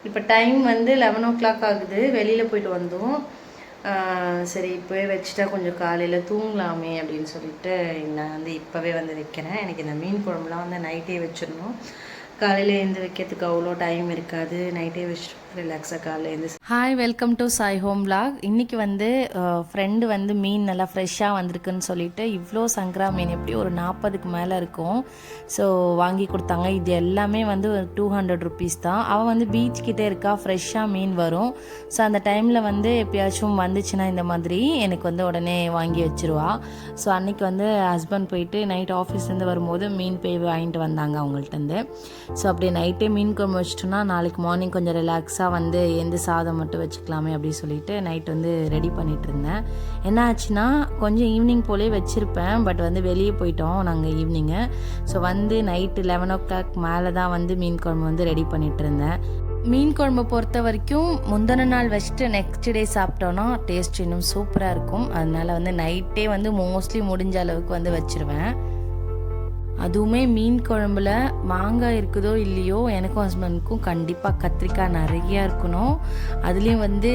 இப்போ டைம் வந்து 11 ஆகுது. வெளியில் போயிட்டு வந்தோம். சரி இப்போவே வச்சுட்டா கொஞ்சம் காலையில் தூங்கலாமே அப்படின்னு சொல்லிட்டு நான் வந்து இப்போவே வந்து வைக்கிறேன். எனக்கு இந்த மீன் குழம்புலாம் வந்து நைட்டே வச்சிடணும். காலையில் எழுந்து வைக்கிறதுக்கு அவ்வளோ டைம் இருக்காது. நைட்டே வச்சுட்டு ரிலாக்ஸாக காலையில் எழுந்து. Hi, welcome to Sai home vlog. இன்றைக்கி வந்து ஃப்ரெண்டு வந்து மீன் நல்லா ஃப்ரெஷ்ஷாக வந்திருக்குன்னு சொல்லிட்டு இவ்வளோ சங்கரா மீன் எப்படி ஒரு 40க்கு மேலே இருக்கும். ஸோ வாங்கி கொடுத்தாங்க. இது எல்லாமே வந்து ஒரு 200 ருபீஸ் தான். அவள் வந்து பீச் கிட்டே இருக்கா, ஃப்ரெஷ்ஷாக மீன் வரும். ஸோ அந்த டைமில் வந்து எப்பயாச்சும் வந்துச்சுன்னா இந்த மாதிரி எனக்கு வந்து உடனே வாங்கி வச்சுருவா. ஸோ அன்றைக்கி வந்து ஹஸ்பண்ட் போயிட்டு நைட் ஆஃபீஸ்லேருந்து வரும்போது மீன் போய் வாங்கிட்டு வந்தாங்க அவங்கள்ட்டேருந்து. ஸோ அப்படியே நைட்டே மீன் குழம்பு வச்சிட்டோன்னா நாளைக்கு மார்னிங் கொஞ்சம் ரிலாக்ஸாக வந்து எந்த சாதம் மட்டும் வச்சுக்கலாமே அப்படின்னு சொல்லிட்டு நைட் வந்து ரெடி பண்ணிகிட்டு இருந்தேன். என்ன ஆச்சுன்னா கொஞ்சம் ஈவினிங் போலே வச்சுருப்பேன். பட் வந்து வெளியே போயிட்டோம் நாங்கள் ஈவினிங்கு. ஸோ வந்து நைட்டு 11 மேலே தான் வந்து மீன் குழம்பு வந்து ரெடி பண்ணிகிட்டு இருந்தேன். மீன் குழம்பு பொறுத்த வரைக்கும் முந்தின நாள் வச்சுட்டு நெக்ஸ்ட் டே சாப்பிட்டோன்னா டேஸ்ட் இன்னும் சூப்பராக இருக்கும். அதனால் வந்து நைட்டே வந்து மோஸ்ட்லி முடிஞ்ச அளவுக்கு வந்து வச்சுருவேன். அதுவுமே மீன் குழம்புல மாங்காய் இருக்குதோ இல்லையோ எனக்கும் ஹஸ்பண்டுக்கும் கண்டிப்பாக கத்திரிக்காய் நிறையா இருக்கணும். அதுலேயும் வந்து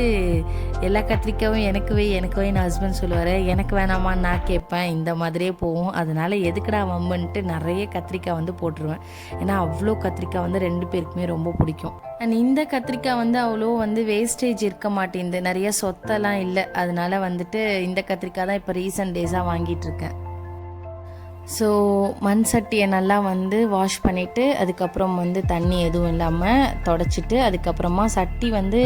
எல்லா கத்திரிக்காயும் எனக்கு நான் ஹஸ்பண்ட் சொல்லுவார். எனக்கு வேணாமா நான் கேட்பேன். இந்த மாதிரியே போகும். அதனால் எதுக்குடா வம்புன்ட்டு நிறைய கத்திரிக்காய் வந்து போட்டுருவேன். ஏன்னா அவ்வளோ கத்திரிக்காய் வந்து 2 பேருக்குமே ரொம்ப பிடிக்கும். அண்ட் இந்த கத்திரிக்காய் வந்து அவ்வளோ வந்து வேஸ்டேஜ் இருக்க மாட்டேங்குது, நிறைய சொத்தெல்லாம் இல்லை. அதனால வந்துட்டு இந்த கத்திரிக்காய் தான் இப்போ ரீசன்ட் டேஸாக வாங்கிட்டுருக்கேன். ஸோ மண் சட்டியை நல்லா வந்து வாஷ் பண்ணிவிட்டு அதுக்கப்புறம் வந்து தண்ணி எதுவும் இல்லாமல் தொடச்சிட்டு அதுக்கப்புறமா சட்டி வந்து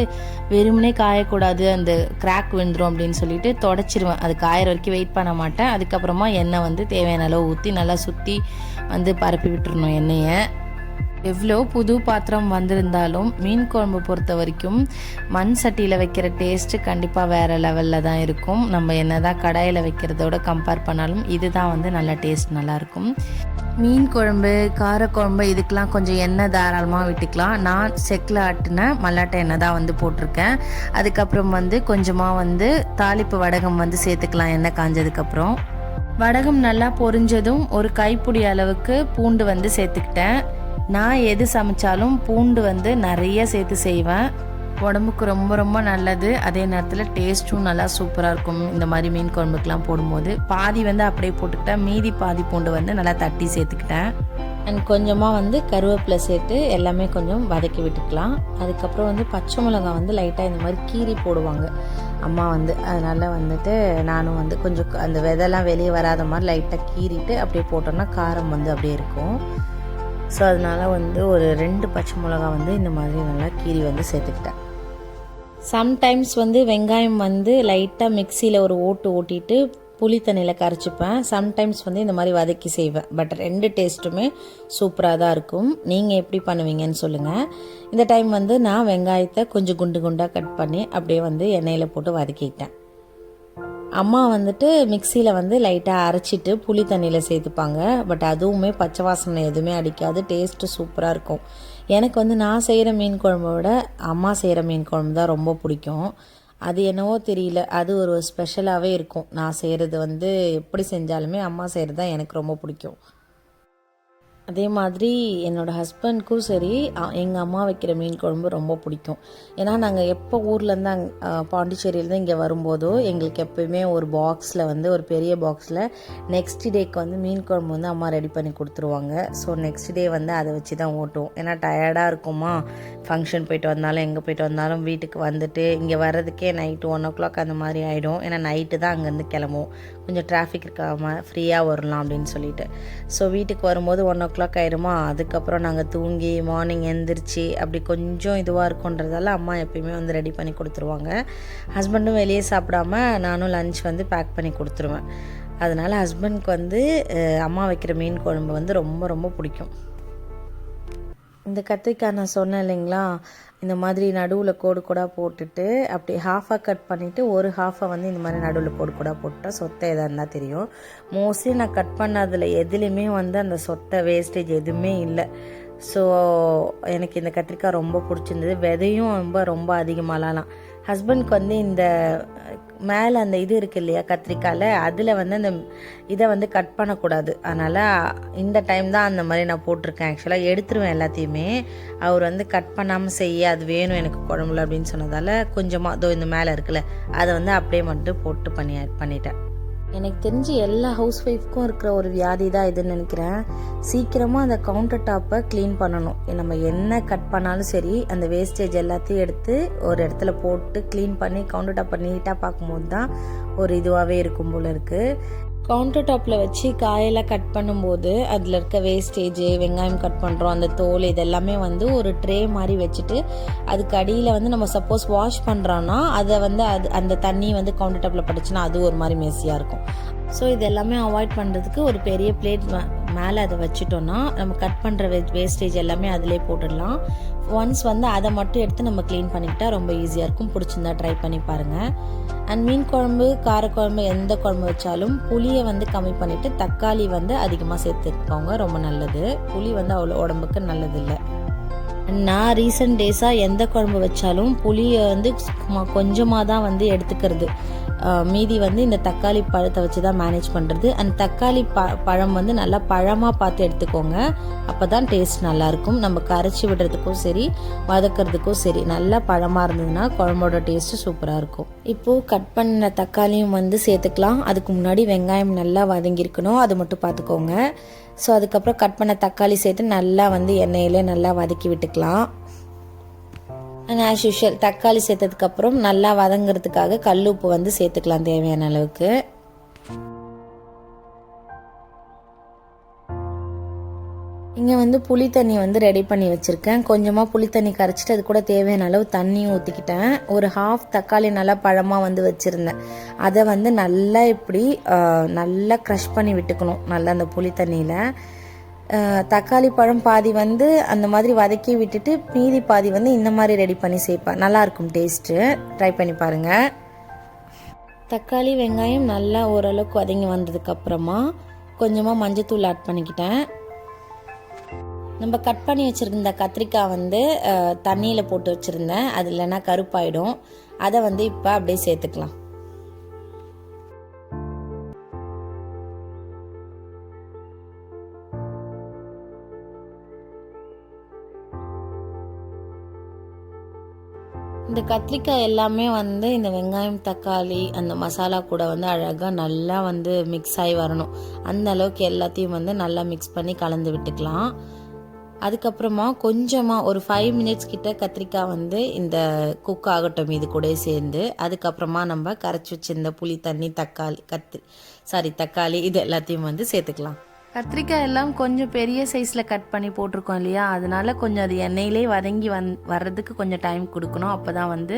வெறுமனே காயக்கூடாது, அந்த கிராக் விழுந்துடும் அப்படின்னு சொல்லிட்டு தொடச்சிருவேன். அது காயிற வரைக்கும் வெயிட் பண்ண மாட்டேன். அதுக்கப்புறமா எண்ணெய் வந்து தேவையான அளவு ஊற்றி நல்லா சுற்றி வந்து பரப்பி விட்டுறணும் எண்ணெயை. எவ்வளோ புது பாத்திரம் வந்திருந்தாலும் மீன் குழம்பு பொறுத்த வரைக்கும் மண் சட்டியில் வைக்கிற டேஸ்ட்டு கண்டிப்பாக வேறு லெவலில் தான் இருக்கும். நம்ம என்ன தான் கடாயில் வைக்கிறதோட கம்பேர் பண்ணாலும் இதுதான் வந்து நல்ல டேஸ்ட் நல்லாயிருக்கும். மீன் குழம்பு, காரக்குழம்பு இதுக்கெலாம் கொஞ்சம் எண்ணெய் தாராளமாக விட்டுக்கலாம். நான் செக்கில் ஆட்டின மல்லாட்டை எண்ணெய் தான் வந்து போட்டிருக்கேன். அதுக்கப்புறம் வந்து கொஞ்சமாக வந்து தாளிப்பு வடகம் வந்து சேர்த்துக்கலாம். எண்ணெய் காஞ்சதுக்கப்புறம் வடகம் நல்லா பொரிஞ்சதும் ஒரு கைப்பிடி அளவுக்கு பூண்டு வந்து சேர்த்துக்கிட்டேன். நான் எது சமைச்சாலும் பூண்டு வந்து நிறைய சேர்த்து செய்வேன். உடம்புக்கு ரொம்ப ரொம்ப நல்லது. அதே நேரத்தில் டேஸ்ட்டும் நல்லா சூப்பராக இருக்கும். இந்த மாதிரி மீன் குழம்புக்கெலாம் போடும்போது பாதி வந்து அப்படியே போட்டுக்கிட்டேன். மீதி பாதி பூண்டு வந்து நல்லா தட்டி சேர்த்துக்கிட்டேன். அண்ட் கொஞ்சமாக வந்து கருவேப்பிலை சேர்த்து எல்லாமே கொஞ்சம் வதக்கி விட்டுக்கலாம். அதுக்கப்புறம் வந்து பச்சை மிளகாய் வந்து லைட்டாக இந்த மாதிரி கீரி போடுவாங்க அம்மா வந்து. அதனால் வந்துட்டு நானும் வந்து கொஞ்சம் அந்த விதைலாம் வெளியே வராத மாதிரி லைட்டாக கீறிட்டு அப்படியே போட்டோன்னா காரம் வந்து அப்படியே இருக்கும். ஸோ அதனால் வந்து ஒரு 2 பச்சை மிளகா வந்து இந்த மாதிரி நல்லா கீரி வந்து சேர்த்துக்கிட்டேன். சம்டைம்ஸ் வந்து வெங்காயம் வந்து லைட்டாக மிக்சியில் ஒரு ஓட்டிட்டு புளி தண்ணியில் கரைச்சிப்பேன். சம்டைம்ஸ் வந்து இந்த மாதிரி வதக்கி செய்வேன். பட் 2 டேஸ்ட்டுமே சூப்பராக தான் இருக்கும். நீங்கள் எப்படி பண்ணுவீங்கன்னு சொல்லுங்கள். இந்த டைம் வந்து நான் வெங்காயத்தை கொஞ்சம் குண்டு குண்டாக கட் பண்ணி அப்படியே வந்து எண்ணெயில் போட்டு வதக்கிட்டேன். அம்மா வந்துட்டு மிக்சியில் வந்து லைட்டாக அரைச்சிட்டு புளி தண்ணியில் சேர்த்துப்பாங்க. பட் அதுவுமே பச்சை வாசனை எதுவுமே அடிக்காது, டேஸ்ட்டு சூப்பராக இருக்கும். எனக்கு வந்து நான் செய்கிற மீன் குழம்பை விட அம்மா செய்கிற மீன் குழம்பு தான் ரொம்ப பிடிக்கும். அது என்னவோ தெரியல, அது ஒரு ஸ்பெஷலாகவே இருக்கும். நான் செய்கிறது வந்து எப்படி செஞ்சாலுமே அம்மா செய்கிறது தான் எனக்கு ரொம்ப பிடிக்கும். அதே மாதிரி என்னோடய ஹஸ்பண்ட்க்கும் சரி எங்கள் அம்மா வைக்கிற மீன் குழம்பு ரொம்ப பிடிக்கும். ஏன்னா நாங்கள் எப்போ ஊர்லேருந்து பாண்டிச்சேரியிலேருந்து இங்கே வரும்போதோ எங்களுக்கு எப்போயுமே ஒரு பாக்ஸில் வந்து ஒரு பெரிய பாக்ஸில் நெக்ஸ்ட் டேக்கு வந்து மீன் குழம்பு வந்து அம்மா ரெடி பண்ணி கொடுத்துருவாங்க. ஸோ நெக்ஸ்ட் டே வந்து அதை வச்சு தான் ஓட்டுவோம். ஏன்னா டயர்டாக இருக்குமா, ஃபங்க்ஷன் போயிட்டு வந்தாலும் எங்கே போயிட்டு வந்தாலும் வீட்டுக்கு வந்துட்டு இங்கே வர்றதுக்கே நைட்டு 1 அந்த மாதிரி ஆகிடும். ஏன்னா நைட்டு தான் அங்கேருந்து கிளம்புவோம். கொஞ்சம் டிராஃபிக் இருக்காமல் ஃப்ரீயாக வரலாம் அப்படின்னு சொல்லிட்டு. ஸோ வீட்டுக்கு வரும்போது 1 ஆயிடுமா. அதுக்கப்புறம் நாங்கள் தூங்கி மார்னிங் எழுந்திரிச்சு அப்படி கொஞ்சம் இதுவாக இருக்குன்றதால அம்மா எப்பயுமே வந்து ரெடி பண்ணி கொடுத்துருவாங்க. ஹஸ்பண்டும் வெளியே சாப்பிடாம நானும் லன்ச் வந்து பேக் பண்ணி கொடுத்துருவேன். அதனால் ஹஸ்பண்ட்க்கு வந்து அம்மா வைக்கிற மீன் குழம்பு வந்து ரொம்ப ரொம்ப பிடிக்கும். இந்த கத்திரிக்காய் நான் சொன்னேன் இல்லைங்களா, இந்த மாதிரி நடுவில் கோடு கோடாக போட்டுட்டு அப்படி ஹாஃபாக கட் பண்ணிவிட்டு ஒரு ஹாஃபை வந்து இந்த மாதிரி நடுவில் கோடு கோடாக போட்டால் சொத்தை எதாக இருந்தால் தெரியும். மோஸ்ட்லி நான் கட் பண்ணதில் எதுலேயுமே வந்து அந்த சொத்தை வேஸ்டேஜ் எதுவுமே இல்லை. ஸோ எனக்கு இந்த கத்திரிக்காய் ரொம்ப பிடிச்சிருந்தது. விதையும் ரொம்ப அதிகமாகலாம். ஹஸ்பண்ட்க்கு வந்து இந்த மேலே அந்த இது இருக்குது இல்லையா கத்திரிக்காயில், அதில் வந்து அந்த இதை வந்து கட் பண்ணக்கூடாது. அதனால் இந்த டைம் தான் அந்த மாதிரி நான் போட்டிருக்கேன். ஆக்சுவலாக எடுத்துருவேன் எல்லாத்தையுமே. அவர் வந்து கட் பண்ணாமல் செய்ய அது வேணும் எனக்கு குழம்புல அப்படின்னு சொன்னதால் கொஞ்சமாக இதோ இந்த மேலே இருக்குல்ல அதை வந்து அப்படியே மட்டும் போட்டு பண்ணிட்டேன். எனக்கு தெரிஞ்சு எல்லா ஹவுஸ் ஒய்ஃப்க்கும் இருக்கிற ஒரு வியாதி தான் இதுன்னு நினைக்கிறேன். சீக்கிரமாக அந்த கவுண்டர் டாப்பை க்ளீன் பண்ணணும். நம்ம என்ன கட் பண்ணாலும் சரி அந்த வேஸ்டேஜ் எல்லாத்தையும் எடுத்து ஒரு இடத்துல போட்டு க்ளீன் பண்ணி கவுண்டர் டாப்பை நீட்டாக பார்க்கும்போது தான் ஒரு இதுவாகவே இருக்கும் போல் இருக்குது. கவுண்டர் டாப்பில் வச்சு காயெல்லாம் கட் பண்ணும்போது அதில் இருக்க வேஸ்டேஜ், வெங்காயம் கட் பண்ணுறோம் அந்த தோல், இதெல்லாமே வந்து ஒரு ட்ரே மாதிரி வச்சுட்டு அதுக்கு அடியில் வந்து நம்ம சப்போஸ் வாஷ் பண்ணுறோன்னா அதை வந்து அந்த தண்ணி வந்து கவுண்டர் டாப்பில் பட்டுச்சுன்னா அது ஒரு மாதிரி மெஸ்ஸியாக இருக்கும். ஸோ இது எல்லாமே அவாய்ட் பண்ணுறதுக்கு ஒரு பெரிய பிளேட் மேலே அதை வச்சுட்டோன்னா நம்ம கட் பண்ணுற வேஸ்டேஜ் எல்லாமே அதிலே போட்டுடலாம். ஒன்ஸ் வந்து அதை மட்டும் எடுத்து நம்ம க்ளீன் பண்ணிக்கிட்டால் ரொம்ப ஈஸியாக இருக்கும். பிடிச்சிருந்தா ட்ரை பண்ணி பாருங்கள். அண்ட் மீன் குழம்பு, காரக்குழம்பு, எந்த குழம்பு வச்சாலும் புளியை வந்து கம்மி பண்ணிவிட்டு தக்காளி வந்து அதிகமாக சேர்த்துக்கோங்க, ரொம்ப நல்லது. புளி வந்து அவ்வளோ உடம்புக்கு நல்லதில்லை. நான் ரீசன்ட் டேஸாக எந்த குழம்பு வச்சாலும் புளியை வந்து கொஞ்சமாக தான் வந்து எடுத்துக்கிறது. மீதி வந்து இந்த தக்காளி பழத்தை வச்சு தான் மேனேஜ் பண்ணுறது. அந்த தக்காளி பழம் வந்து நல்லா பழமாக பார்த்து எடுத்துக்கோங்க, அப்போ தான் டேஸ்ட் நல்லாயிருக்கும். நம்ம கரைச்சி விடுறதுக்கும் சரி வதக்கிறதுக்கும் சரி நல்லா பழமாக இருந்ததுன்னா குழம்போட டேஸ்ட்டு சூப்பராக இருக்கும். இப்போது கட் பண்ண தக்காளியும் வந்து சேர்த்துக்கலாம். அதுக்கு முன்னாடி வெங்காயம் நல்லா வதங்கியிருக்கணும், அது மட்டும் பார்த்துக்கோங்க. ஸோ அதுக்கப்புறம் கட் பண்ண தக்காளி சேர்த்து நல்லா வந்து எண்ணெயிலே நல்லா வதக்கி விட்டுக்கலாம். அண்ட் ஆஸ் யூஷுவல் தக்காளி சேர்த்ததுக்கப்புறம் நல்லா வதங்கிறதுக்காக கல் உப்பு வந்து சேர்த்துக்கலாம் தேவையான அளவுக்கு. இங்கே வந்து புளி தண்ணி வந்து ரெடி பண்ணி வச்சுருக்கேன். கொஞ்சமாக புளி தண்ணி கரைச்சிட்டு அது கூட தேவையான அளவு தண்ணியும் ஊற்றிக்கிட்டேன். ஒரு ஹாஃப் தக்காளி நல்லா பழமாக வந்து வச்சுருந்தேன். அதை வந்து நல்லா இப்படி நல்லா க்ரஷ் பண்ணி விட்டுக்கணும் நல்லா அந்த புளி தண்ணியில். தக்காளி பழம் பாதி வந்து அந்த மாதிரி வதக்கி விட்டுட்டு மீதி பாதி வந்து இந்த மாதிரி ரெடி பண்ணி சேர்ப்பேன். நல்லாயிருக்கும் டேஸ்ட்டு, ட்ரை பண்ணி பாருங்கள். தக்காளி வெங்காயம் நல்லா ஓரளவுக்கு வதங்கி வந்ததுக்கப்புறமா கொஞ்சமாக மஞ்சத்தூள் ஆட் பண்ணிக்கிட்டேன். நம்ம கட் பண்ணி வச்சுருந்த கத்திரிக்காய் வந்து தண்ணியில் போட்டு வச்சுருந்தேன், அது இல்லைன்னா கருப்பாயிடும். அதை வந்து இப்போ அப்படியே சேர்த்துக்கலாம். இந்த கத்திரிக்காய் எல்லாமே வந்து இந்த வெங்காயம் தக்காளி அந்த மசாலா கூட வந்து அழகாக நல்லா வந்து மிக்ஸ் ஆகி வரணும். அந்த அளவுக்கு எல்லாத்தையும் வந்து நல்லா மிக்ஸ் பண்ணி கலந்து விட்டுக்கலாம். அதுக்கப்புறமா கொஞ்சமாக ஒரு 5 மினிட்ஸ் கிட்ட கத்திரிக்காய் வந்து இந்த குக் ஆகட்டும் இது கூட சேர்ந்து. அதுக்கப்புறமா நம்ம கரைச்சி வச்சிருந்த புளி தண்ணி, தக்காளி இது எல்லாத்தையும் வந்து சேர்த்துக்கலாம். கத்திரிக்காய் எல்லாம் கொஞ்சம் பெரிய சைஸில் கட் பண்ணி போட்டிருக்கோம் இல்லையா, அதனால கொஞ்சம் அது எண்ணெயிலே வதங்கி வர்றதுக்கு கொஞ்சம் டைம் கொடுக்கணும். அப்போ தான் வந்து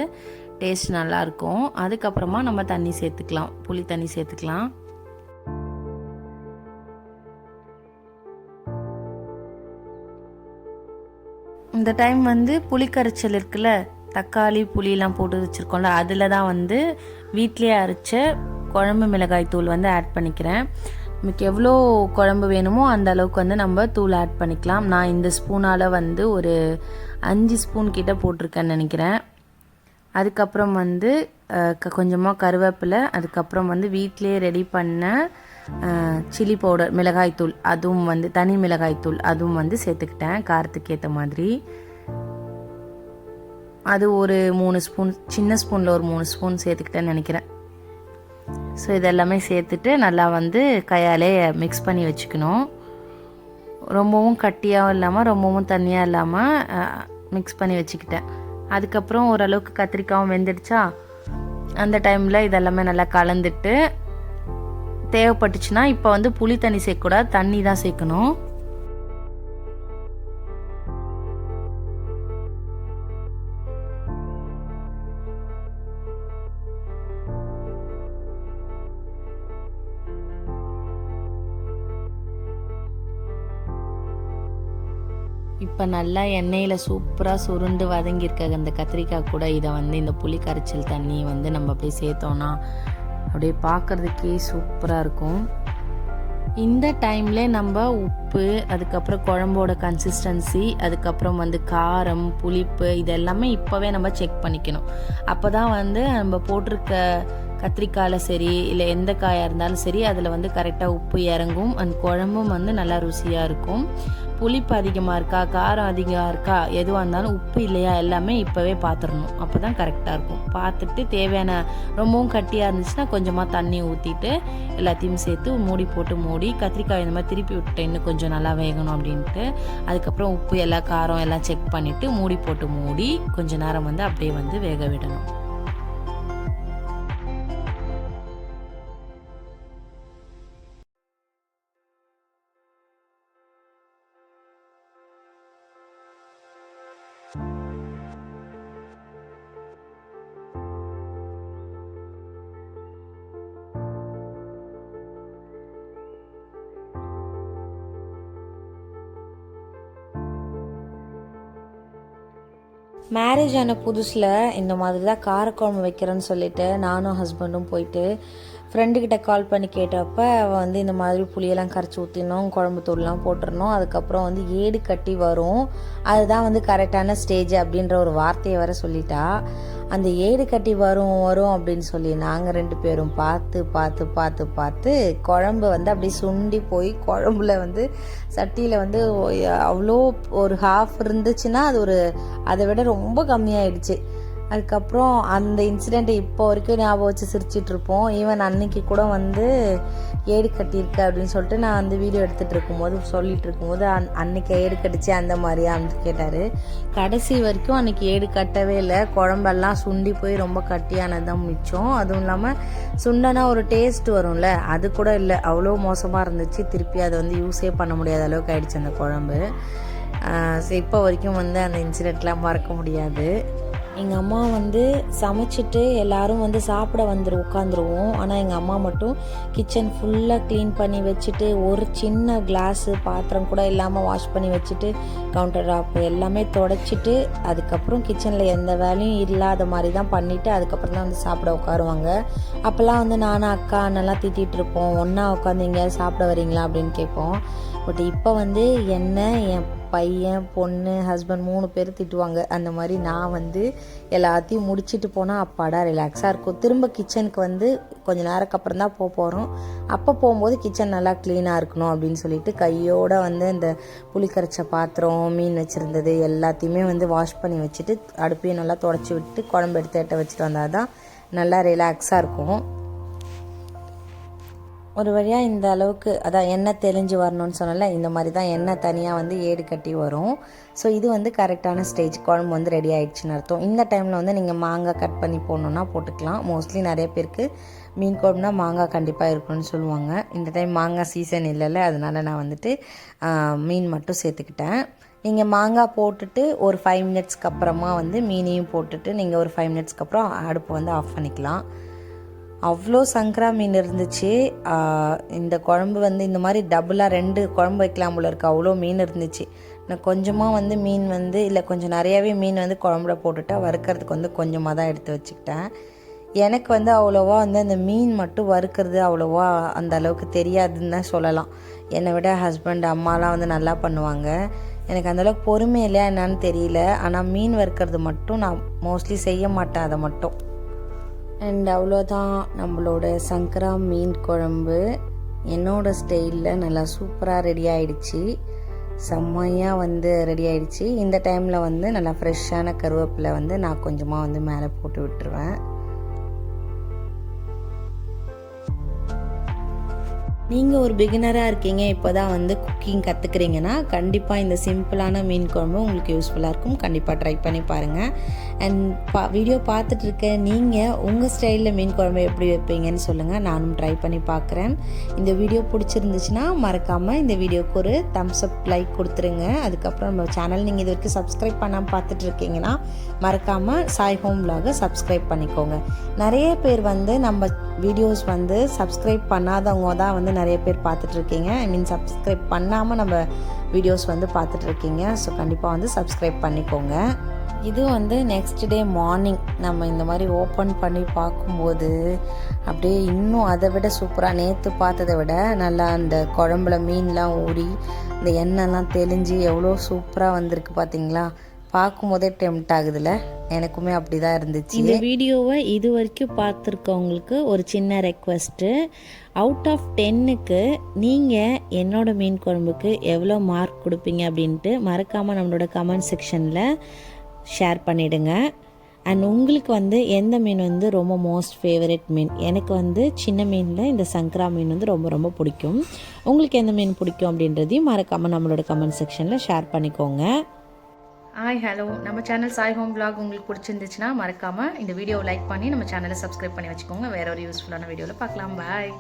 டேஸ்ட் நல்லாயிருக்கும். அதுக்கப்புறமா நம்ம தண்ணி சேர்த்துக்கலாம், புளி தண்ணி சேர்த்துக்கலாம். இந்த டைம் வந்து புளி கரைச்சல் இருக்குல்ல, தக்காளி புளியெலாம் போட்டு வச்சுருக்கோம்ல, அதில் தான் வந்து வீட்டிலே அரைச்ச குழம்பு மிளகாய் தூள் வந்து ஆட் பண்ணிக்கிறேன். நமக்கு எவ்வளோ குழம்பு வேணுமோ அந்த அளவுக்கு வந்து நம்ம தூள் ஆட் பண்ணிக்கலாம். நான் இந்த ஸ்பூனால் வந்து ஒரு 5 ஸ்பூன் கிட்ட போட்டிருக்கேன்னு நினைக்கிறேன். அதுக்கப்புறம் வந்து கொஞ்சமாக கருவேப்பிலை, அதுக்கப்புறம் வந்து வீட்டிலே ரெடி பண்ண சில்லி பவுடர் மிளகாய்த்தூள், அதுவும் வந்து தனி மிளகாய்த்தூள் அதுவும் வந்து சேர்த்துக்கிட்டேன் காரத்துக்கு ஏற்ற மாதிரி. அது ஒரு 3 ஸ்பூன், சின்ன ஸ்பூனில் ஒரு 3 ஸ்பூன் சேர்த்துக்கிட்டேன்னு நினைக்கிறேன். ஸோ இதெல்லாமே சேர்த்துட்டு நல்லா வந்து கையாலே மிக்ஸ் பண்ணி வச்சுக்கணும். ரொம்பவும் கட்டியாகவும் இல்லாமல் ரொம்பவும் தண்ணியாக இல்லாமல் மிக்ஸ் பண்ணி வச்சுக்கிட்டேன். அதுக்கப்புறம் ஓரளவுக்கு கத்திரிக்காயும் வெந்துடுச்சா, அந்த டைமில் இதெல்லாமே நல்லா கலந்துட்டு தேவைப்பட்டுச்சுன்னா இப்போ வந்து புளி தண்ணி சேர்க்கக்கூடாது, தண்ணி தான் சேர்க்கணும். இப்போ நல்லா எண்ணெயில் சூப்பராக சுருண்டு வதங்கியிருக்க அந்த கத்திரிக்காய் கூட இதை வந்து இந்த புளி கரைச்சல் தண்ணி வந்து நம்ம அப்படியே சேர்த்தோன்னா அப்படியே பார்க்குறதுக்கே சூப்பராக இருக்கும். இந்த டைமில் நம்ம உப்பு, அதுக்கப்புறம் குழம்போட கன்சிஸ்டன்சி, அதுக்கப்புறம் வந்து காரம், புளிப்பு இது எல்லாமே இப்போவே நம்ம செக் பண்ணிக்கணும். அப்போ தான் வந்து நம்ம போட்டிருக்க கத்திரிக்காயில் சரி இல்லை எந்த காயாக இருந்தாலும் சரி அதில் வந்து கரெக்டாக உப்பு இறங்கும். அந்த குழம்பும் வந்து நல்லா ருசியாக இருக்கும். புளிப்பு அதிகமாக இருக்கா, காரம் அதிகமாக இருக்கா, எதுவாக இருந்தாலும் உப்பு இல்லையா எல்லாமே இப்போவே பார்த்துடணும். அப்போ தான் கரெக்டாக இருக்கும். பார்த்துட்டு தேவையான ரொம்பவும் கட்டியாக இருந்துச்சுன்னா கொஞ்சமாக தண்ணி ஊற்றிட்டு எல்லாத்தையும் சேர்த்து மூடி போட்டு மூடி கத்திரிக்காய் இந்த மாதிரி திருப்பி விட்டு இன்னும் கொஞ்சம் நல்லா வேகணும் அப்படின்ட்டு அதுக்கப்புறம் உப்பு எல்லாம் காரம் எல்லாம் செக் பண்ணிவிட்டு மூடி போட்டு மூடி கொஞ்சம் நேரம் வந்து அப்படியே வந்து வேக விடணும். மேரேஜ் ஆன புதுசில் இந்த மாதிரி தான் காரக்குழம்பு வைக்கிறேன்னு சொல்லிட்டு நானும் ஹஸ்பண்டும் போயிட்டு ஃப்ரெண்டுக்கிட்ட கால் பண்ணி கேட்டப்போ அவள் வந்து இந்த மாதிரி புளியெல்லாம் கரைச்சி ஊற்றினோம், குழம்பு தூள்லாம் போட்டுருணும், அதுக்கப்புறம் வந்து ஏடு கட்டி வரும், அதுதான் வந்து கரெக்டான ஸ்டேஜ் அப்படின்ற ஒரு வார்த்தையை வர சொல்லிட்டா. அந்த ஏடு கட்டி வரும் வரும் அப்படின்னு சொல்லி நாங்கள் 2 பேரும் பார்த்து பார்த்து பார்த்து பார்த்து குழம்பு வந்து அப்படியே சுண்டி போய் குழம்புல வந்து சட்டியில் வந்து அவ்வளோ ஒரு ஹாஃப் இருந்துச்சுன்னா அது ஒரு அதை விட ரொம்ப கம்மியாயிடுச்சு. அதுக்கப்புறம் அந்த இன்சிடெண்ட்டை இப்போ வரைக்கும் ஞாபகம் வச்சு சிரிச்சிட்ருப்போம். ஈவன் அன்னைக்கு கூட வந்து ஏடு கட்டியிருக்கு அப்படின்னு சொல்லிட்டு நான் அந்த வீடியோ எடுத்துகிட்டு இருக்கும்போது சொல்லிகிட்டு இருக்கும்போது அன்னைக்கு ஏடு கட்டிச்சு அந்த மாதிரியா அப்படின்னு கேட்டார். கடைசி வரைக்கும் அன்றைக்கி ஏடு கட்டவே இல்லை. குழம்பெல்லாம் சுண்டி போய் ரொம்ப கட்டியானது தான் மிச்சம். அதுவும் இல்லாமல் சுண்டனா ஒரு டேஸ்ட் வரும்ல, அது கூட இல்லை, அவ்வளோ மோசமாக இருந்துச்சு. திருப்பி அதை வந்து யூஸே பண்ண முடியாத அளவுக்கு ஆயிடுச்சு அந்த குழம்பு. இப்போ வரைக்கும் வந்து அந்த இன்சிடெண்ட்லாம் மறக்க முடியாது. எங்கள் அம்மா வந்து சமைச்சிட்டு எல்லோரும் வந்து சாப்பிட உட்காந்துருவோம். ஆனால் எங்கள் அம்மா மட்டும் கிச்சன் ஃபுல்லாக க்ளீன் பண்ணி வச்சுட்டு ஒரு சின்ன கிளாஸு பாத்திரம் கூட இல்லாமல் வாஷ் பண்ணி வச்சுட்டு கவுண்டர் டாப் எல்லாமே தொடச்சிட்டு அதுக்கப்புறம் கிச்சனில் எந்த வேலையும் இல்லாத மாதிரி தான் பண்ணிவிட்டு அதுக்கப்புறம் தான் வந்து சாப்பிட உட்காருவாங்க. அப்போல்லாம் வந்து நானும் அக்கா அண்ணெல்லாம் திட்டிகிட்டு இருப்போம், ஒன்றா உட்காந்து எங்கேயாவது சாப்பிட வரீங்களா அப்படின்னு கேட்போம். பட் இப்போ வந்து என்ன என் பையன் பொண்ணு ஹஸ்பண்ட் 3 பேர் திட்டுவாங்க. அந்த மாதிரி நான் வந்து எல்லாத்தையும் முடிச்சுட்டு போனால் அப்பாடா ரிலாக்ஸாக இருக்கும். திரும்ப கிச்சனுக்கு வந்து கொஞ்சம் நேரத்துக்கு அப்புறம் தான் போகிறோம். அப்போ போகும்போது கிச்சன் நல்லா க்ளீனாக இருக்கணும் அப்படின்னு சொல்லிட்டு கையோடு வந்து இந்த புளி கரைச்ச பாத்திரம், மீன் வச்சுருந்தது எல்லாத்தையுமே வந்து வாஷ் பண்ணி வச்சுட்டு அடுப்பையும் நல்லா தொடச்சி விட்டு குழம்பு எடுத்து வச்சுட்டு வந்தால் தான் நல்லா ரிலாக்ஸாக இருக்கும். ஒரு வழியாக இந்த அளவுக்கு அதான் எண்ணெய் தெளிஞ்சு வரணும்னு சொன்னால இந்த மாதிரி தான் எண்ணெய் தனியாக வந்து ஏடு கட்டி வரும். ஸோ இது வந்து கரெக்டான ஸ்டேஜ், குழம்பு வந்து ரெடி ஆகிடுச்சின்னு அர்த்தம். இந்த டைமில் வந்து நீங்கள் மாங்காய் கட் பண்ணி போடணுன்னா போட்டுக்கலாம். மோஸ்ட்லி நிறைய பேருக்கு மீன் குழம்புனா மாங்காய் கண்டிப்பாக இருக்கணும்னு சொல்லுவாங்க. இந்த டைம் மாங்காய் சீசன் இல்லைல்ல, அதனால் நான் வந்துட்டு மீன் மட்டும் சேர்த்துக்கிட்டேன். நீங்கள் மாங்காய் போட்டுட்டு ஒரு 5 மினிட்ஸ்க்கு அப்புறமா வந்து மீனையும் போட்டுட்டு நீங்கள் ஒரு 5 மினிட்ஸ்க்கு அப்புறம் அடுப்பு வந்து ஆஃப் பண்ணிக்கலாம். அவ்வளோ சங்கரா மீன் இருந்துச்சு. இந்த குழம்பு வந்து இந்த மாதிரி டபுளாக 2 குழம்பு வைக்கலாம் போல இருக்குது, அவ்வளோ மீன் இருந்துச்சு. நான் கொஞ்சமாக வந்து மீன் வந்து இல்லை கொஞ்சம் நிறையாவே மீன் வந்து குழம்புல போட்டுட்டா வறுக்கிறதுக்கு வந்து கொஞ்சமாக தான் எடுத்து வச்சுக்கிட்டேன். எனக்கு வந்து அவ்வளோவா வந்து அந்த மீன் மட்டும் வறுக்கிறது அவ்வளோவா அந்த அளவுக்கு தெரியாதுன்னு தான் சொல்லலாம். என்னை விட ஹஸ்பண்ட் அம்மாலாம் வந்து நல்லா பண்ணுவாங்க. எனக்கு அந்தளவுக்கு பொறுமை இல்லையா என்னான்னு தெரியல. ஆனால் மீன் வறுக்கிறது மட்டும் நான் மோஸ்ட்லி செய்ய மாட்டேன் அதை மட்டும். அண்ட் அவ்வளோதான் நம்மளோட சங்கரா மீன் குழம்பு என்னோடய ஸ்டைலில் நல்லா சூப்பராக ரெடி ஆகிடுச்சு. செம்மையாக வந்து ரெடி ஆகிடுச்சு. இந்த டைமில் வந்து நல்லா ஃப்ரெஷ்ஷான கருவேப்பிலை வந்து நான் கொஞ்சமாக வந்து மேலே போட்டு விட்டுருவேன். நீங்கள் ஒரு பிகினராக இருக்கீங்க, இப்போ தான் வந்து குக்கிங் கற்றுக்குறீங்கன்னா கண்டிப்பாக இந்த சிம்பிளான மீன் குழம்பு உங்களுக்கு யூஸ்ஃபுல்லாக இருக்கும். கண்டிப்பாக ட்ரை பண்ணி பாருங்கள். அண்ட் வீடியோ பார்த்துட்ருக்க நீங்கள் உங்கள் ஸ்டைலில் மீன் குழம்பு எப்படி வைப்பீங்கன்னு சொல்லுங்கள், நானும் ட்ரை பண்ணி பார்க்குறேன். இந்த வீடியோ பிடிச்சிருந்துச்சுன்னா மறக்காமல் இந்த வீடியோக்கு ஒரு தம்ஸ் அப் லைக் கொடுத்துருங்க. அதுக்கப்புறம் நம்ம சேனல் நீங்கள் இது வரைக்கும் சப்ஸ்கிரைப் பண்ணாமல் பார்த்துட்ருக்கீங்கன்னா மறக்காமல் சாய் ஹோம் vlog சப்ஸ்கிரைப் பண்ணிக்கோங்க. நிறைய பேர் வந்து நம்ம வீடியோஸ் வந்து சப்ஸ்கிரைப் பண்ணாதவங்க தான் வந்து நிறைய பேர் பார்த்துட்ருக்கீங்க. சப்ஸ்கிரைப் பண்ணாமல் நம்ம வீடியோஸ் வந்து பார்த்துட்ருக்கீங்க. ஸோ கண்டிப்பாக வந்து சப்ஸ்கிரைப் பண்ணிக்கோங்க. இது வந்து நெக்ஸ்ட் டே மார்னிங் நம்ம இந்த மாதிரி ஓப்பன் பண்ணி பார்க்கும்போது அப்படியே இன்னும் அதை விட சூப்பராக, நேற்று பார்த்ததை விட நல்லா அந்த குழம்புல மீன்லாம் ஊறி இந்த எண்ணெய்லாம் தெளிஞ்சு எவ்வளோ சூப்பராக வந்திருக்கு பார்த்தீங்களா. பார்க்கும்போதே டெம்ட் ஆகுதுல்ல, எனக்குமே அப்படி தான் இருந்துச்சு. இந்த வீடியோவை இது வரைக்கும் பார்த்துருக்கவங்களுக்கு ஒரு சின்ன ரெக்வெஸ்ட்டு, அவுட் ஆஃப் 10க்கு நீங்கள் என்னோட மீன் குழம்புக்கு எவ்வளோ மார்க் கொடுப்பீங்க அப்படின்ட்டு மறக்காமல் நம்மளோட கமெண்ட் செக்ஷனில் ஷேர் பண்ணிவிடுங்க. அண்ட் உங்களுக்கு வந்து எந்த மீன் வந்து ரொம்ப மோஸ்ட் ஃபேவரட் மீன்? எனக்கு வந்து சின்ன மீனில் இந்த சங்கரா மீன் வந்து ரொம்ப ரொம்ப பிடிக்கும். உங்களுக்கு எந்த மீன் பிடிக்கும் அப்படின்றதையும் மறக்காமல் நம்மளோட கமெண்ட் செக்ஷனில் ஷேர் பண்ணிக்கோங்க. ஹாய் ஹலோ, நம்ம சேனல் சாய் ஹோம் vlog உங்களுக்கு பிடிச்சிருந்துச்சுன்னா மறக்காமல் இந்த வீடியோவை லைக் பண்ணி நம்ம சேனலை சப்ஸ்கிரைப் பண்ணி வச்சுக்கோங்க. வேற ஒரு யூஸ்ஃபுல்லான வீடியோவில் பார்க்கலாம். பாய்.